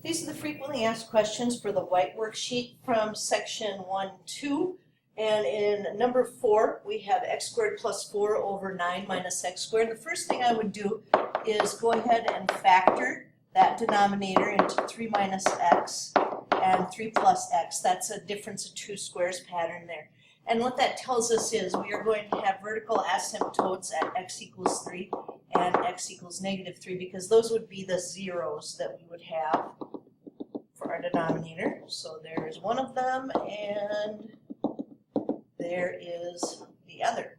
These are the frequently asked questions for the white worksheet from section 1-2. And in number 4, we have x squared plus 4 over 9 minus x squared. The first thing I would do is go ahead and factor that denominator into 3 minus x and 3 plus x. That's a difference of 2 squares pattern there. And what that tells us is we are going to have vertical asymptotes at x equals 3 and x equals negative 3, because those would be the zeros that we would have for our denominator. So there is one of them, and there is the other.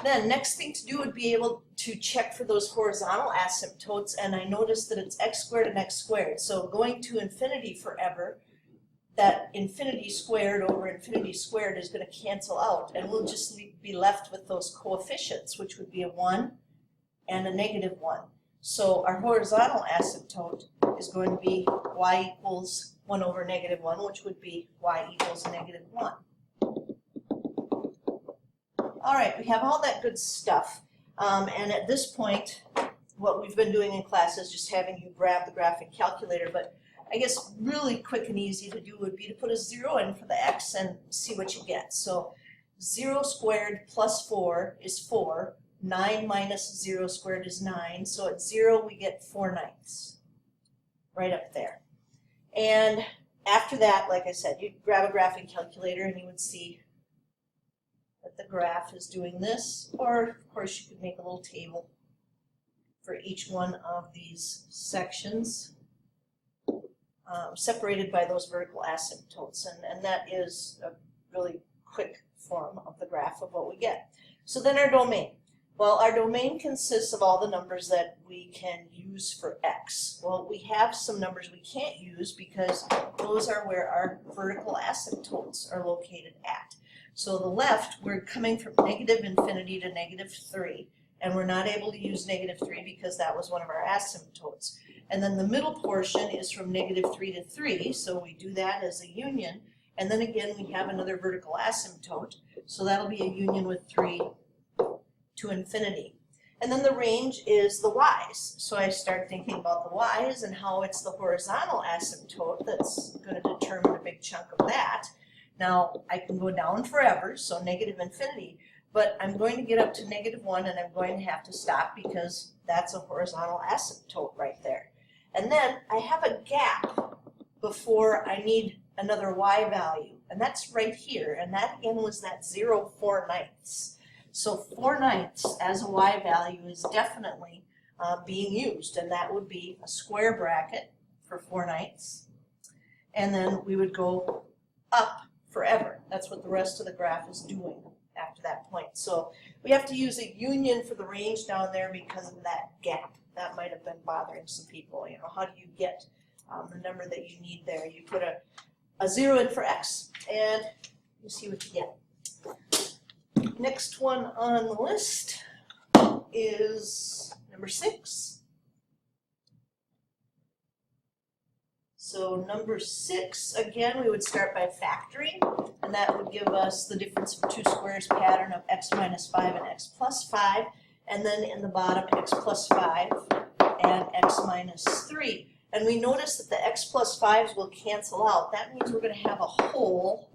Then next thing to do would be able to check for those horizontal asymptotes, and I noticed that it's x squared and x squared. So going to infinity forever, that infinity squared over infinity squared is going to cancel out, and we'll just be left with those coefficients, which would be a 1 and a negative 1. So our horizontal asymptote is going to be y equals 1 over negative 1, which would be y equals negative 1. All right, we have all that good stuff. And at this point, what we've been doing in class is just having you grab the graphic calculator, but I guess really quick and easy to do would be to put a 0 in for the x and see what you get. So 0 squared plus 4 is 4. 9 minus 0 squared is 9. So at 0 we get 4/9. Right up there. And after that, like I said, you'd grab a graphing calculator and you would see that the graph is doing this. Or of course you could make a little table for each one of these sections. Separated by those vertical asymptotes, and that is a really quick form of the graph of what we get. So then our domain. Well, our domain consists of all the numbers that we can use for x. Well, we have some numbers we can't use because those are where our vertical asymptotes are located at. So the left, we're coming from negative infinity to negative 3, and we're not able to use negative 3 because that was one of our asymptotes. And then the middle portion is from negative 3 to 3, so we do that as a union. And then again, we have another vertical asymptote, so that'll be a union with 3 to infinity. And then the range is the y's. So I start thinking about the y's and how it's the horizontal asymptote that's going to determine a big chunk of that. Now, I can go down forever, so negative infinity, but I'm going to get up to negative 1, and I'm going to have to stop because that's a horizontal asymptote right there. And then I have a gap before I need another y value, and that's right here, and that again was that 0 4/9. So 4/9 as a y value is definitely being used, and that would be a square bracket for 4/9, and then we would go up forever. That's what the rest of the graph is doing after that point. So we have to use a union for the range down there because of that gap. That might have been bothering some people. You know, how do you get the number that you need there? You put a 0 in for x, and you see what you get. Next one on the list is number 6. So number 6, again, we would start by factoring, and that would give us the difference of 2 squares pattern of x minus 5 and x plus 5, and then in the bottom x plus 5 and x minus 3. And we notice that the x plus 5s will cancel out. That means we're going to have a hole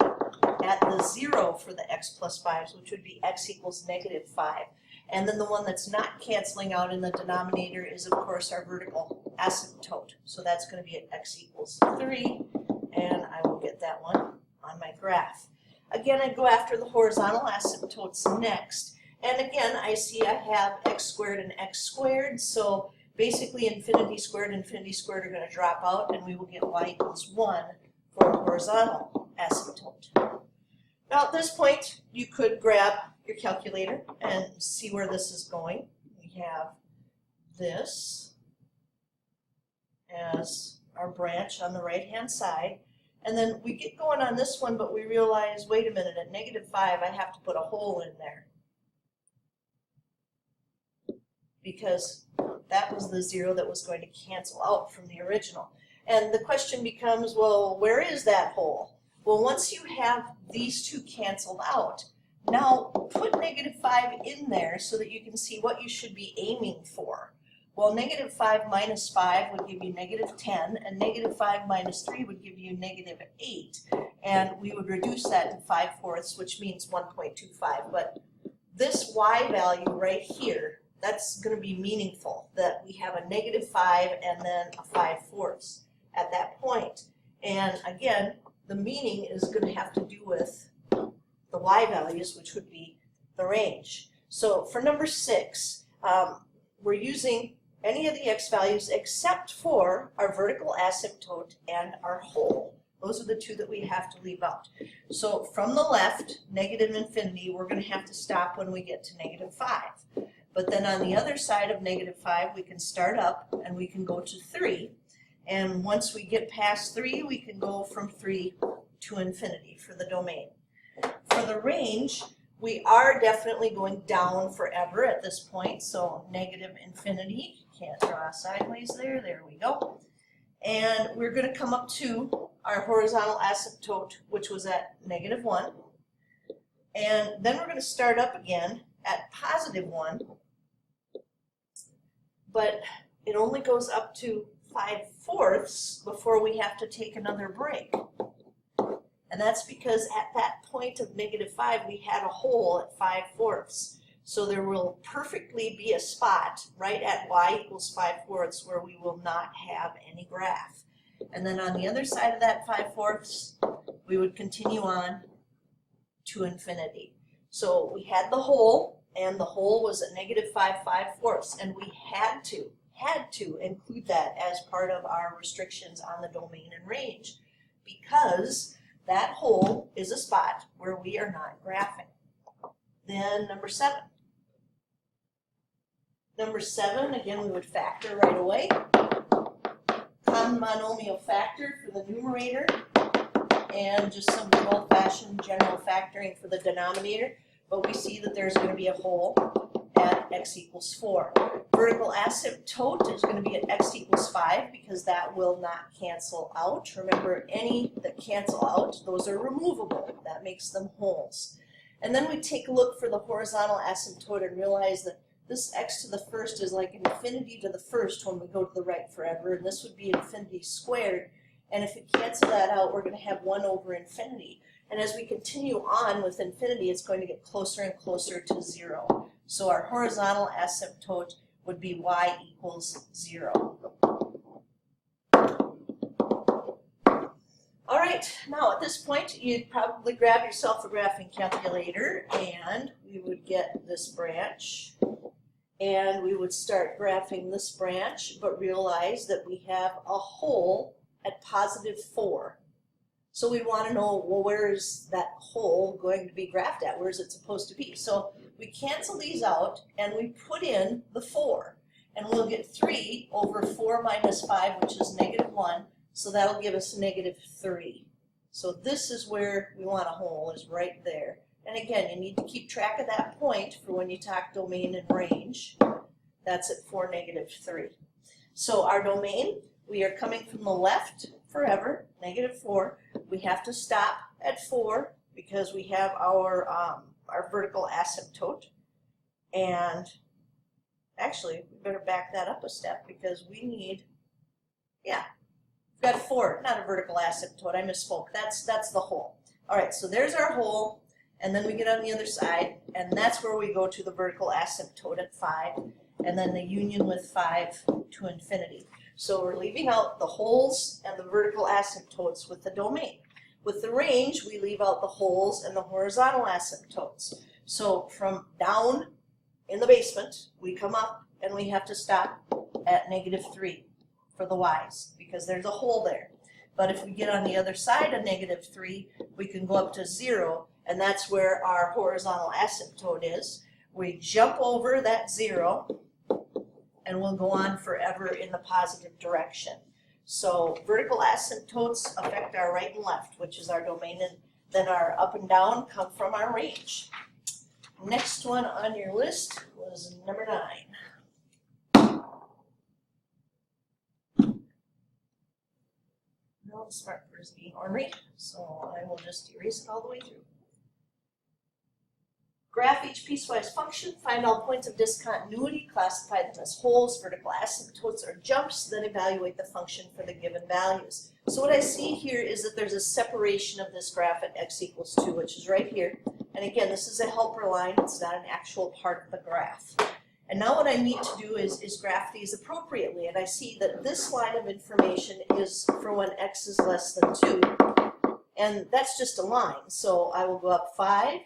at the 0 for the x plus 5s, which would be x equals negative 5. And then the one that's not canceling out in the denominator is, of course, our vertical asymptote. So that's going to be at x equals 3, and I will get that one on my graph. Again, I go after the horizontal asymptotes next. And again, I see I have x squared and x squared, so basically infinity squared and infinity squared are going to drop out, and we will get y equals 1 for a horizontal asymptote. Now at this point, you could grab your calculator and see where this is going. We have this as our branch on the right-hand side, and then we get going on this one, but we realize, wait a minute, at negative 5, I have to put a hole in there, because that was the 0 that was going to cancel out from the original. And the question becomes, well, where is that hole? Well, once you have these two canceled out, now put negative 5 in there so that you can see what you should be aiming for. Well, negative 5 minus 5 would give you negative 10, and negative 5 minus 3 would give you negative 8. And we would reduce that to 5/4, which means 1.25. But this y value right here, that's going to be meaningful, that we have a negative 5 and then a 5/4 at that point. And again, the meaning is going to have to do with the y values, which would be the range. So for number 6, we're using any of the x values except for our vertical asymptote and our whole. Those are the two that we have to leave out. So from the left, negative infinity, we're going to have to stop when we get to negative 5. But then on the other side of negative 5, we can start up and we can go to 3. And once we get past 3, we can go from 3 to infinity for the domain. For the range, we are definitely going down forever at this point. So negative infinity, can't draw sideways there, there we go. And we're going to come up to our horizontal asymptote, which was at negative 1. And then we're going to start up again at positive 1. But it only goes up to 5/4 before we have to take another break. And that's because at that point of negative 5, we had a hole at 5/4. So there will perfectly be a spot right at y equals 5/4 where we will not have any graph. And then on the other side of that 5/4, we would continue on to infinity. So we had the hole, and the hole was at negative 5/5, and we had to include that as part of our restrictions on the domain and range, because that hole is a spot where we are not graphing. Then number 7. Number 7, again, we would factor right away. Common monomial factor for the numerator, and just some good old-fashioned general factoring for the denominator. But we see that there's going to be a hole at x equals 4. Vertical asymptote is going to be at x equals 5 because that will not cancel out. Remember, any that cancel out, those are removable. That makes them holes. And then we take a look for the horizontal asymptote and realize that this x to the first is like infinity to the first when we go to the right forever, and this would be infinity squared. And if we cancel that out, we're going to have 1 over infinity. And as we continue on with infinity, it's going to get closer and closer to 0. So our horizontal asymptote would be y equals 0. All right, now at this point, you'd probably grab yourself a graphing calculator, and we would get this branch, and we would start graphing this branch, but realize that we have a hole at positive 4. So we want to know, well, where is that hole going to be graphed at? Where is it supposed to be? So we cancel these out, and we put in the 4. And we'll get 3 over 4 minus 5, which is negative 1. So that'll give us negative 3. So this is where we want a hole, is right there. And again, you need to keep track of that point for when you talk domain and range. That's at 4, negative 3. So our domain, we are coming from the left forever, negative 4. We have to stop at 4 because we have our vertical asymptote. And actually, we better back that up a step because we need, yeah, we've got 4, not a vertical asymptote. I misspoke. That's the hole. All right, so there's our hole, and then we get on the other side, and that's where we go to the vertical asymptote at 5, and then the union with 5 to infinity. So we're leaving out the holes and the vertical asymptotes with the domain. With the range, we leave out the holes and the horizontal asymptotes. So from down in the basement, we come up and we have to stop at negative 3 for the y's because there's a hole there. But if we get on the other side of negative 3, we can go up to 0, and that's where our horizontal asymptote is. We jump over that 0, and we'll go on forever in the positive direction. So vertical asymptotes affect our right and left, which is our domain, and then our up and down come from our range. Next one on your list was number 9. No, the smart part is being ornery, so I will just erase it all the way through. Graph each piecewise function, find all points of discontinuity, classify them as holes, vertical asymptotes, or jumps, then evaluate the function for the given values. So what I see here is that there's a separation of this graph at x equals 2, which is right here. And again, this is a helper line, it's not an actual part of the graph. And now what I need to do is graph these appropriately, and I see that this line of information is for when x is less than 2, and that's just a line. So I will go up 5,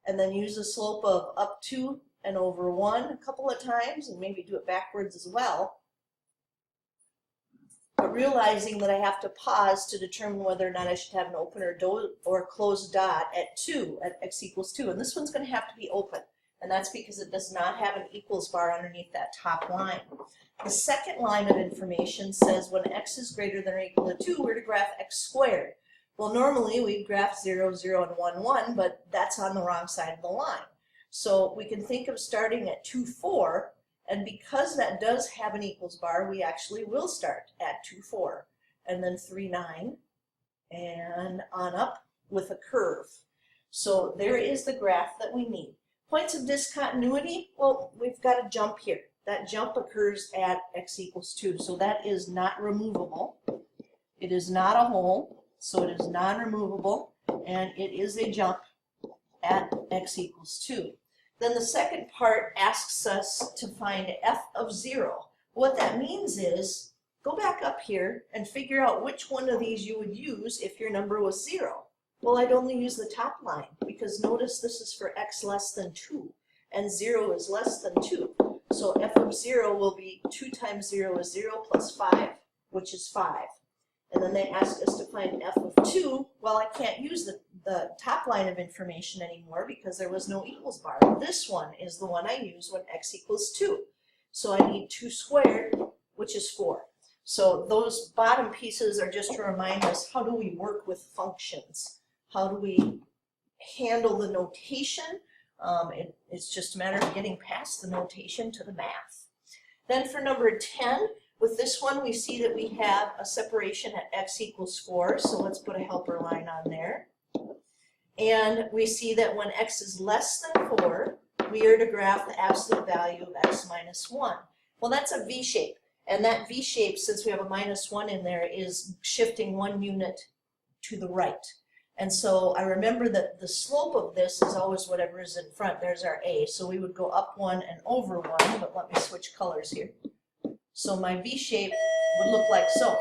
and then use a slope of up 2 and over 1 a couple of times, and maybe do it backwards as well. But realizing that I have to pause to determine whether or not I should have an open or closed dot at 2, at x equals 2. And this one's going to have to be open, and that's because it does not have an equals bar underneath that top line. The second line of information says when x is greater than or equal to 2, we're to graph x squared. Well, normally we'd graph 0, 0, and 1, 1, but that's on the wrong side of the line. So we can think of starting at 2, 4, and because that does have an equals bar, we actually will start at 2, 4, and then 3, 9, and on up with a curve. So there is the graph that we need. Points of discontinuity, well, we've got a jump here. That jump occurs at x equals 2, so that is not removable. It is not a hole. So it is non-removable, and it is a jump at x equals 2. Then the second part asks us to find f of 0. What that means is, go back up here and figure out which one of these you would use if your number was 0. Well, I'd only use the top line, because notice this is for x less than 2, and 0 is less than 2. So f of 0 will be 2 times 0 is 0 plus 5, which is 5. And then they ask us to find f of 2. Well, I can't use the top line of information anymore because there was no equals bar. This one is the one I use when x equals 2. So I need 2 squared, which is 4. So those bottom pieces are just to remind us, how do we work with functions? How do we handle the notation? It's just a matter of getting past the notation to the math. Then for number 10, with this one, we see that we have a separation at x equals 4, so let's put a helper line on there. And we see that when x is less than 4, we are to graph the absolute value of x minus 1. Well, that's a v-shape, and that v-shape, since we have a minus 1 in there, is shifting 1 unit to the right. And so I remember that the slope of this is always whatever is in front. There's our a, so we would go up 1 and over 1, but let me switch colors here. So my V-shape would look like so.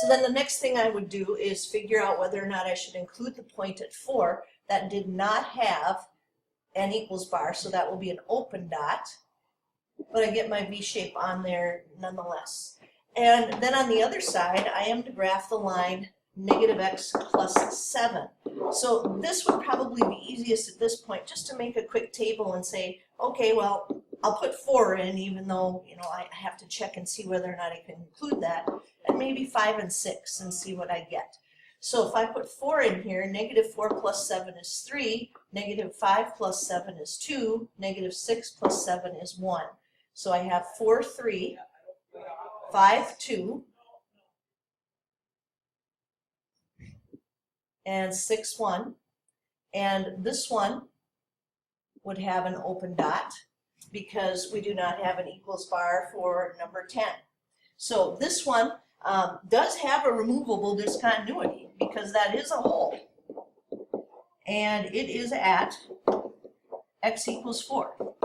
So then the next thing I would do is figure out whether or not I should include the point at 4 that did not have an equals bar, so that will be an open dot, but I get my V-shape on there nonetheless. And then on the other side, I am to graph the line negative x plus 7. So this would probably be easiest at this point, just to make a quick table and say, okay, well, I'll put 4 in, even though, I have to check and see whether or not I can include that, and maybe 5 and 6 and see what I get. So if I put 4 in here, negative 4 plus 7 is 3, negative 5 plus 7 is 2, negative 6 plus 7 is 1. So I have 4, 3, 5, 2, and 6, 1. And this one would have an open dot, because we do not have an equals bar for number 10. So this one does have a removable discontinuity, because that is a hole. And it is at x equals 4.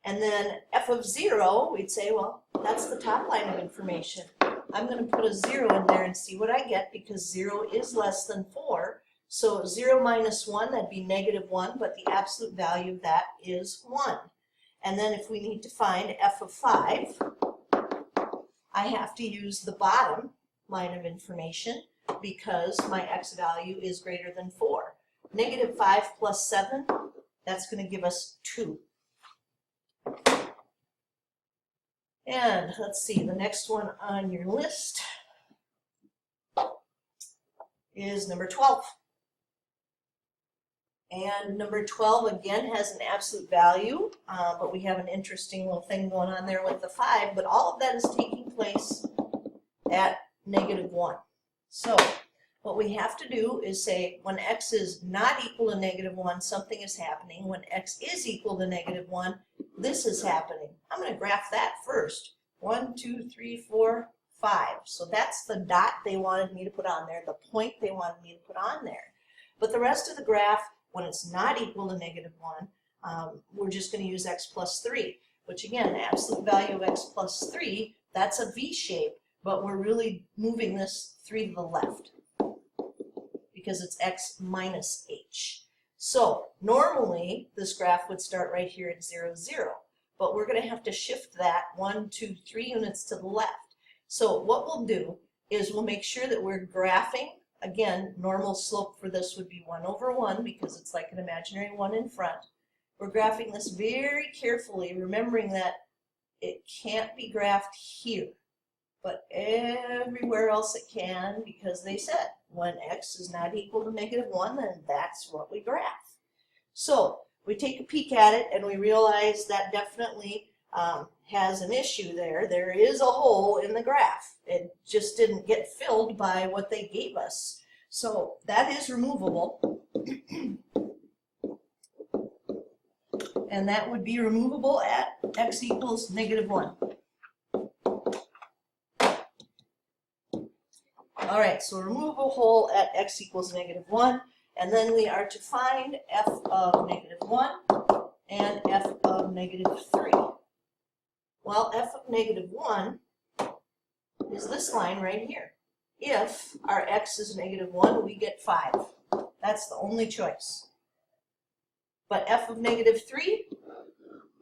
And then f of 0, we'd say, well, that's the top line of information. I'm going to put a 0 in there and see what I get, because 0 is less than 4. So 0 minus 1, that'd be negative 1, but the absolute value of that is 1. And then if we need to find f of 5, I have to use the bottom line of information, because my x value is greater than 4. Negative 5 plus 7, that's going to give us 2. And let's see, the next one on your list is number 12. And number 12 again has an absolute value, but we have an interesting little thing going on there with the 5, but all of that is taking place at negative 1. So What we have to do is say when x is not equal to -1, something is happening. When x is equal to -1, this is happening. I'm going to graph that first. 1, 2, 3, 4, 5. So that's the dot they wanted me to put on there, the point they wanted me to put on there. But the rest of the graph, when it's not equal to -1, we're just going to use x plus 3, which again, the absolute value of x plus 3, that's a V shape, but we're really moving this 3 to the left because it's x minus h. So normally this graph would start right here at 0, 0, but we're going to have to shift that 1, 2, 3 units to the left. So what we'll do is we'll make sure that we're graphing. Again, normal slope for this would be 1/1 because it's like an imaginary 1 in front. We're graphing this very carefully, remembering that it can't be graphed here, but everywhere else it can, because they said when x is not equal to -1, then that's what we graph. So we take a peek at it and we realize that definitely has an issue there. There is a hole in the graph. It just didn't get filled by what they gave us. So that is removable. And that would be removable at x equals -1. All right, so remove a hole at x equals -1, and then we are to find f of -1 and f of -3. Well, f of -1 is this line right here. If our x is -1, we get 5. That's the only choice. But f of -3,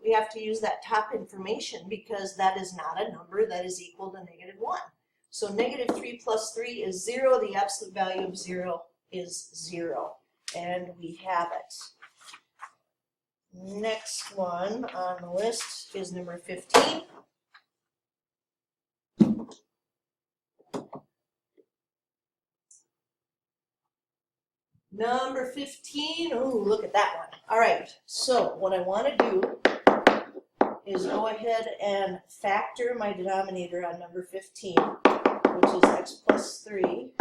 we have to use that top information because that is not a number that is equal to -1. So -3 plus 3 is 0. The absolute value of 0 is 0. And we have it. Next one on the list is number 15. Number 15, ooh, look at that one. All right, so what I want to do is go ahead and factor my denominator on number 15, which is x plus 3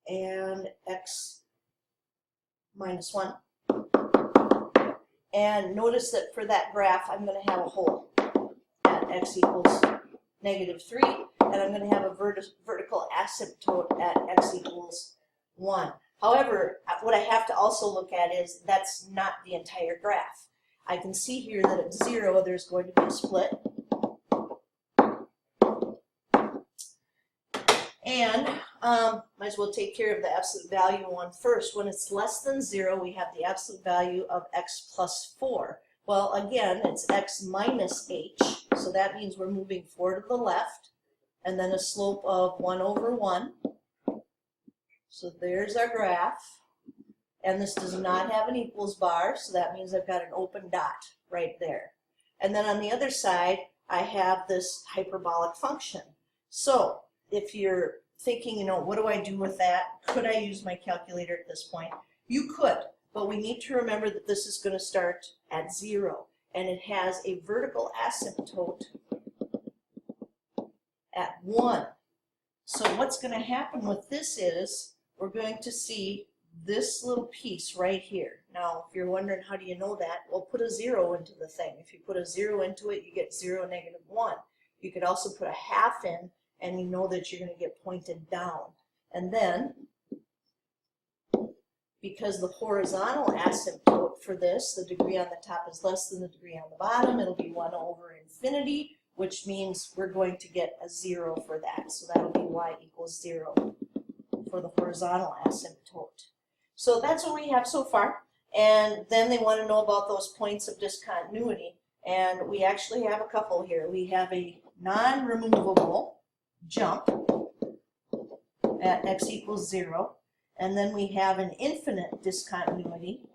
and x minus 1. And notice that for that graph, I'm going to have a hole at x equals -3, and I'm going to have a vertical asymptote at x equals 1. However, what I have to also look at is that's not the entire graph. I can see here that at 0, there's going to be a split. And might as well take care of the absolute value one first. When it's less than 0, we have the absolute value of x plus 4. Well, again, it's x minus h, so that means we're moving 4 to the left, and then a slope of 1/1. So there's our graph, and this does not have an equals bar, so that means I've got an open dot right there. And then on the other side, I have this hyperbolic function. So if you're thinking, you know, what do I do with that? Could I use my calculator at this point? You could, but we need to remember that this is going to start at 0, and it has a vertical asymptote at 1. So what's going to happen with this is we're going to see this little piece right here. Now, if you're wondering how do you know that, well, put a 0 into the thing. If you put a 0 into it, you get 0, -1. You could also put a half in, and you know that you're going to get pointed down. And then, because the horizontal asymptote for this, the degree on the top is less than the degree on the bottom, it'll be 1/infinity, which means we're going to get a 0 for that. So that'll be y equals 0 for the horizontal asymptote. So that's what we have so far. And then they want to know about those points of discontinuity. And we actually have a couple here. We have a non-removable jump at x equals 0. And then we have an infinite discontinuity.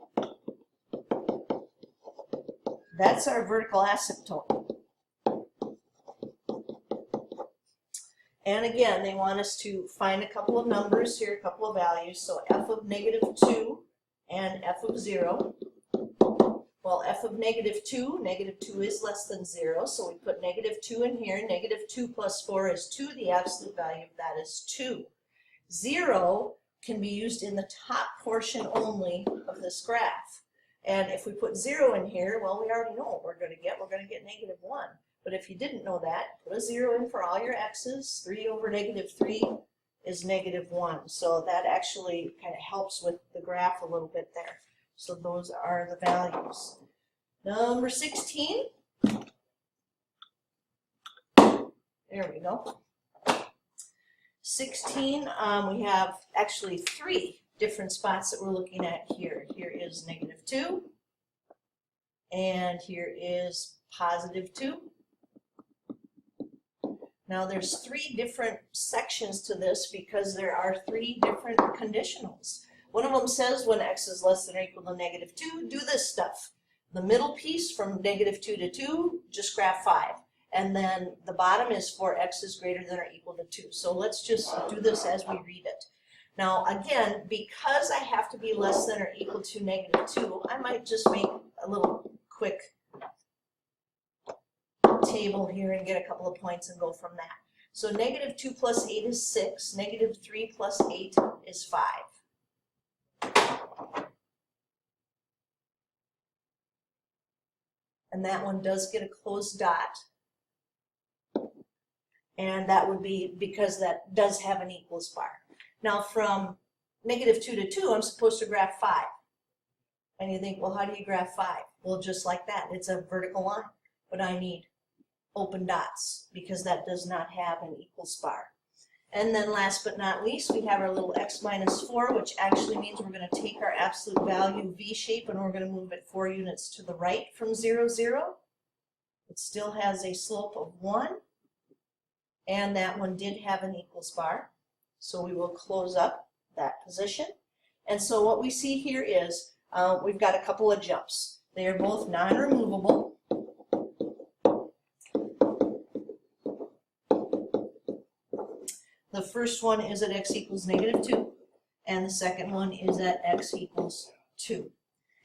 That's our vertical asymptote. And again, they want us to find a couple of numbers here, a couple of values. So f of -2 and f of 0. Well, f of -2 is less than 0, so we put -2 in here. -2 plus 4 is 2. The absolute value of that is 2. 0 can be used in the top portion only of this graph. And if we put 0 in here, well, we already know what we're going to get. We're going to get -1. But if you didn't know that, put a 0 in for all your x's. 3 over -3 is -1. So that actually kind of helps with the graph a little bit there. So those are the values. Number 16. There we go. 16, we have actually 3 different spots that we're looking at here. Here is -2, and here is +2. Now there's 3 different sections to this because there are 3 different conditionals. One of them says when x is less than or equal to -2, do this stuff. The middle piece from -2 to 2, just graph 5. And then the bottom is for x is greater than or equal to 2. So let's just do this as we read it. Now again, because I have to be less than or equal to -2, I might just make a little quick table here and get a couple of points and go from that. So -2 plus 8 is 6, -3 plus 8 is 5. And that one does get a closed dot. And that would be because that does have an equals bar. Now from -2 to 2, I'm supposed to graph 5. And you think, well, how do you graph 5? Well, just like that. It's a vertical line. But I need open dots because that does not have an equals bar. And then last but not least, we have our little x minus 4, which actually means we're going to take our absolute value v shape and we're going to move it 4 units to the right from 0, 0. It still has a slope of 1. And that one did have an equals bar. So we will close up that position. And so what we see here is we've got a couple of jumps. They are both non-removable. The first one is at x equals -2, and the second one is at x equals 2.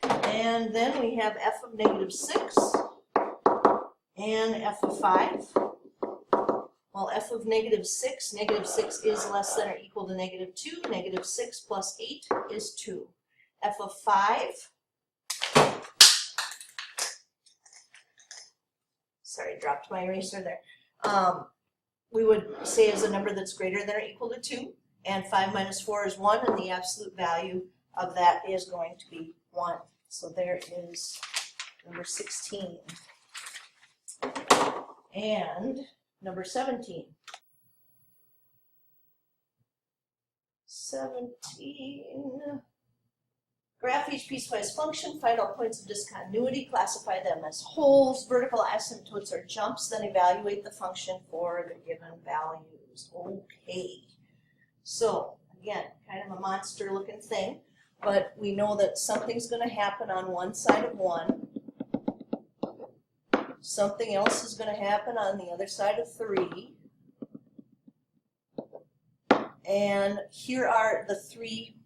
And then we have f of -6 and f of 5. Well, f of -6 is less than or equal to -2. -6 plus 8 is 2. F of 5, sorry, dropped my eraser there. We would say is a number that's greater than or equal to 2, and 5 minus 4 is 1, and the absolute value of that is going to be 1. So there is number 16. And number 17. 17. Graph each piecewise function, find all points of discontinuity, classify them as wholes, vertical asymptotes or jumps, then evaluate the function for the given values. Okay. So, again, kind of a monster looking thing, but we know that something's going to happen on one side of 1. Something else is going to happen on the other side of 3. And here are the 3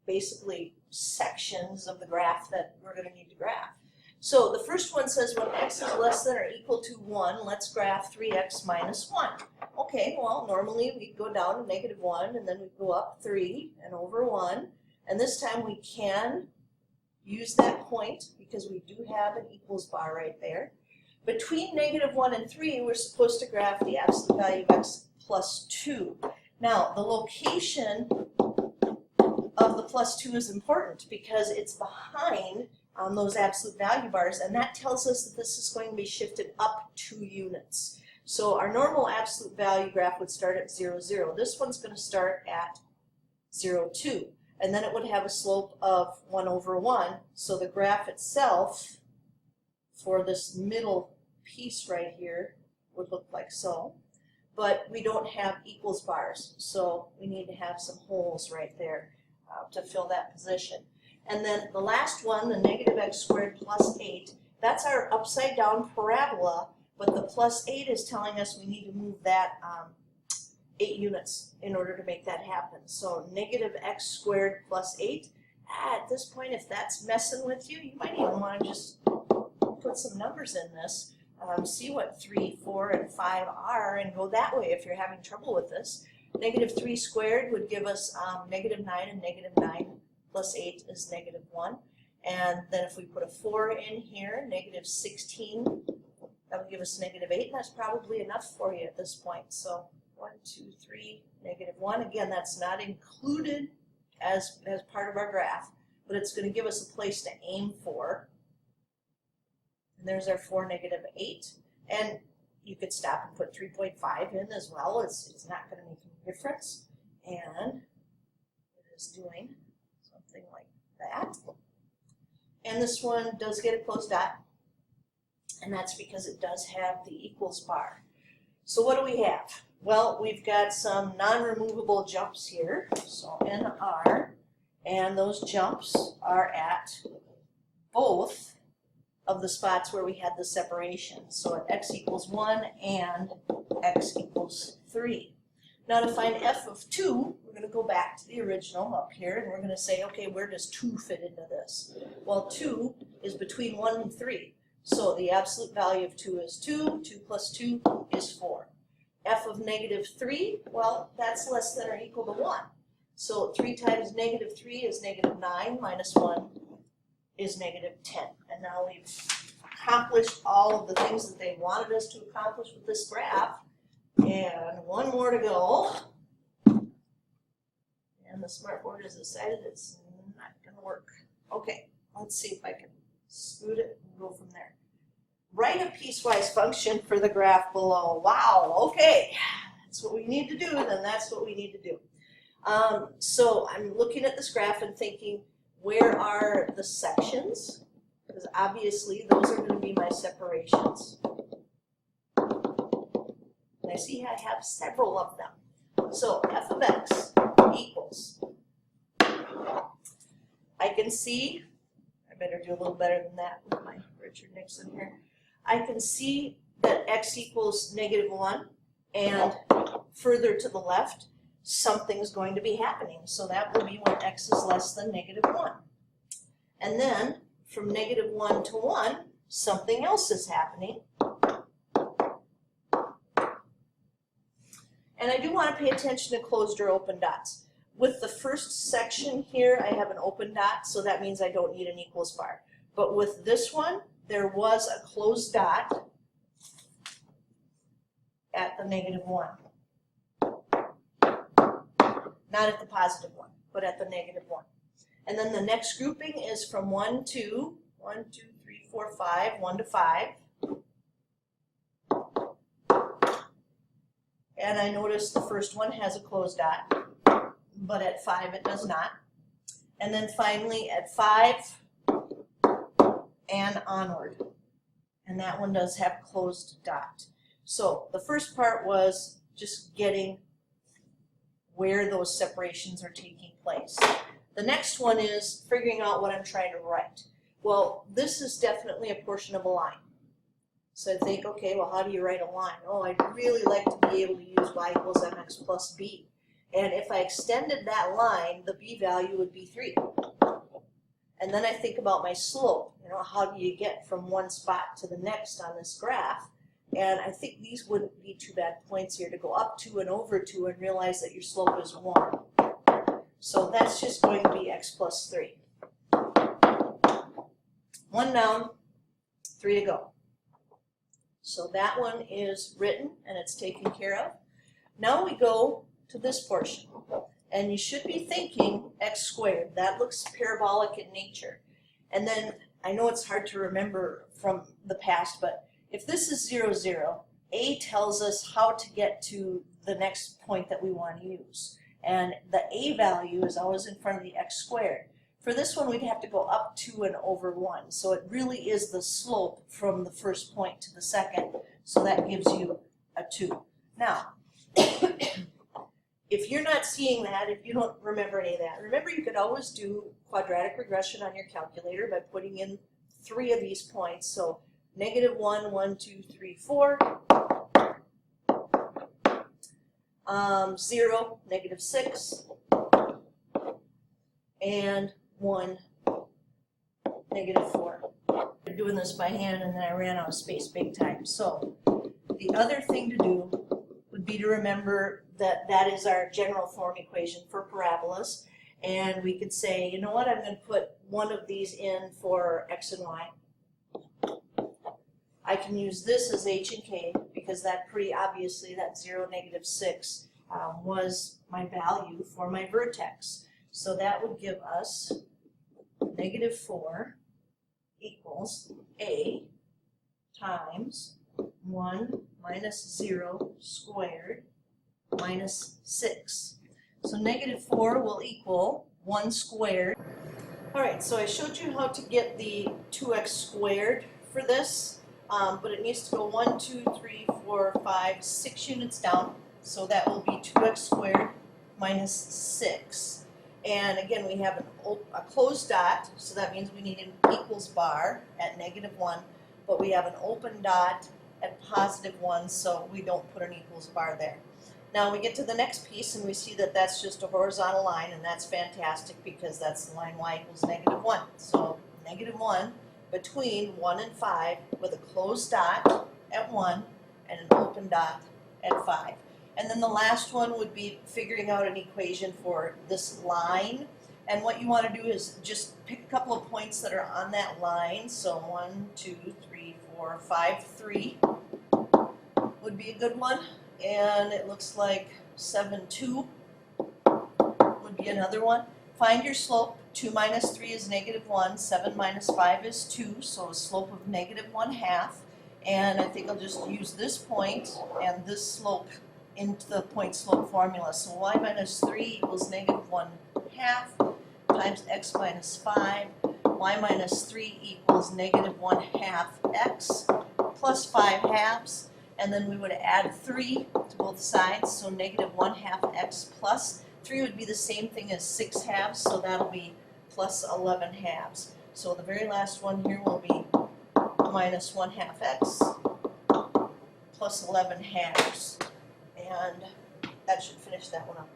basically sections of the graph that we're going to need to graph. So the first one says when x is less than or equal to 1, let's graph 3x minus 1. Okay, well, normally we go down to -1 and then we go up 3 and over 1. And this time we can use that point because we do have an equals bar right there. Between -1 and 3, we're supposed to graph the absolute value of x plus 2. Now, the location of the plus 2 is important because it's behind those absolute value bars, and that tells us that this is going to be shifted up 2 units. So our normal absolute value graph would start at 0, 0. This one's going to start at 0, 2, and then it would have a slope of 1 over 1. So the graph itself for this middle piece right here would look like so. But we don't have equals bars, so we need to have some holes right there to fill that position. And then the last one, the -x squared plus 8, that's our upside down parabola, but the plus 8 is telling us we need to move that 8 units in order to make that happen. So -x squared plus 8, at this point, if that's messing with you, you might even want to just put some numbers in this. See what 3, 4, and 5 are and go that way if you're having trouble with this. Negative 3 squared would give us negative 9, and negative 9 plus 8 is negative 1. And then if we put a 4 in here, negative 16, that would give us negative 8, and that's probably enough for you at this point. So 1, 2, 3, negative 1. Again, that's not included as part of our graph, but it's going to give us a place to aim for. And there's our 4, negative 8. And you could stop and put 3.5 in as well. It's not going to make any difference. And it is doing something like that. And this one does get a closed dot. And that's because it does have the equals bar. So what do we have? Well, we've got some non-removable jumps here. So NR, and those jumps are at both of the spots where we had the separation. So at x equals 1 and x equals 3. Now to find f of 2, we're going to go back to the original up here, and we're going to say, okay, where does 2 fit into this? Well, 2 is between 1 and 3. So the absolute value of 2 is 2. 2 plus 2 is 4. F of negative 3, well, that's less than or equal to 1. So 3 times negative 3 is negative 9, minus 1 is negative 10. And now we've accomplished all of the things that they wanted us to accomplish with this graph. And one more to go. And the smartboard has decided it's not going to work. Okay, let's see if I can scoot it and go from there. Write a piecewise function for the graph below. Wow, okay. That's what we need to do, then that's what we need to do. So I'm looking at this graph and thinking, where are the sections? Because obviously those are going to be my separations. And I see I have several of them. So f of x equals, I can see, I better do a little better than that with my Richard Nixon here. I can see that x equals negative 1, and further to the left, something's going to be happening. So that will be when x is less than negative 1. And then from negative 1 to 1, something else is happening. And I do want to pay attention to closed or open dots. With the first section here, I have an open dot, so that means I don't need an equals bar. But with this one, there was a closed dot at the negative 1. Not at the positive 1, but at the negative 1. And then the next grouping is from 1 to 1, 2, 3, 4, 5, 1 to 5. And I notice the first one has a closed dot, but at 5 it does not. And then finally at 5 and onward. And that one does have closed dot. So the first part was just getting where those separations are taking place. The next one is figuring out what I'm trying to write. Well, this is definitely a portion of a line. So I think, okay, well, how do you write a line? Oh, I'd really like to be able to use y equals mx plus b. And if I extended that line, the b value would be 3. And then I think about my slope. You know, how do you get from one spot to the next on this graph? And I think these wouldn't be too bad points here to go up to and over to and realize that your slope is 1. So that's just going to be x plus 3. 1 down, 3 to go. So that one is written and it's taken care of. Now we go to this portion. And you should be thinking x squared. That looks parabolic in nature. And then, I know it's hard to remember from the past, but if this is 0, 0, a tells us how to get to the next point that we want to use. And the a value is always in front of the x squared. For this one, we'd have to go up 2 and over 1. So it really is the slope from the first point to the second. So that gives you a 2. Now, if you're not seeing that, if you don't remember any of that, remember you could always do quadratic regression on your calculator by putting in 3 of these points. So negative 1, 1, 2, 3, 4. 0, negative 6. And 1, negative 4. I'm doing this by hand and then I ran out of space big time. So the other thing to do would be to remember that is our general form equation for parabolas. And we could say, you know what, I'm going to put one of these in for x and y. I can use this as h and k because that pretty obviously, that 0, -6 was my value for my vertex. So that would give us -4 equals a times 1 minus 0 squared minus 6. So -4 will equal 1 squared. All right, so I showed you how to get the 2x squared for this, but it needs to go 1, 2, 3, 4, 5, 6 units down. So that will be 2x squared minus 6. And again, we have a closed dot, so that means we need an equals bar at -1, but we have an open dot at +1, so we don't put an equals bar there. Now we get to the next piece and we see that that's just a horizontal line, and that's fantastic because that's the line y equals -1. So -1 between 1 and 5 with a closed dot at 1 and an open dot at 5. And then the last one would be figuring out an equation for this line. And what you want to do is just pick a couple of points that are on that line. So 1, 2, 3, 4, 5, 3 would be a good one. And it looks like 7, 2 would be another one. Find your slope. 2 minus 3 is -1. 7 minus 5 is 2. So a slope of -1/2. And I think I'll just use this point and this slope into the point slope formula. So y minus 3 equals -1/2 times x minus 5. Y minus 3 equals -1/2 x plus 5 halves. And then we would add 3 to both sides. So -1/2 x plus 3 would be the same thing as 6 halves. So that'll be plus 11 halves. So the very last one here will be -1/2 x plus 11 halves. And that should finish that one up.